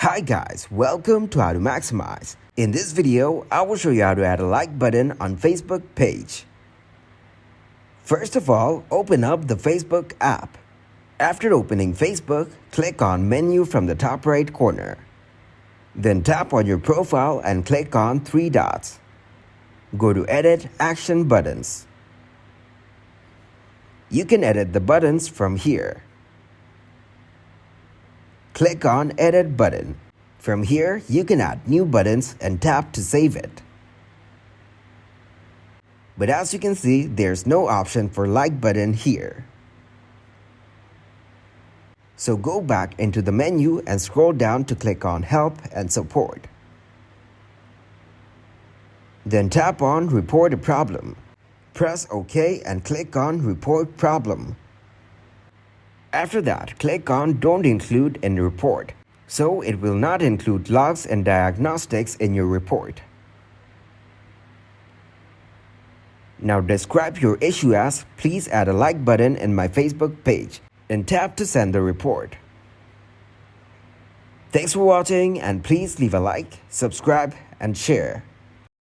Hi guys, welcome to How to Maximize. In this video, I will show you how to add a like button on Facebook page. First of all, open up the Facebook app. After opening Facebook, click on Menu from the top right corner. Then tap on your profile and click on three dots. Go to Edit Action Buttons. You can edit the buttons from here. Click on Edit button. From here, you can add new buttons and tap to save it. But as you can see, there's no option for like button here. So go back into the menu and scroll down to click on Help and Support. Then tap on Report a Problem. Press OK and click on Report Problem. After that, click on Don't Include in the report, so it will not include logs and diagnostics in your report. Now describe your issue as Please add a like button in my Facebook page and tap to send the report. Thanks for watching and please leave a like, subscribe and share.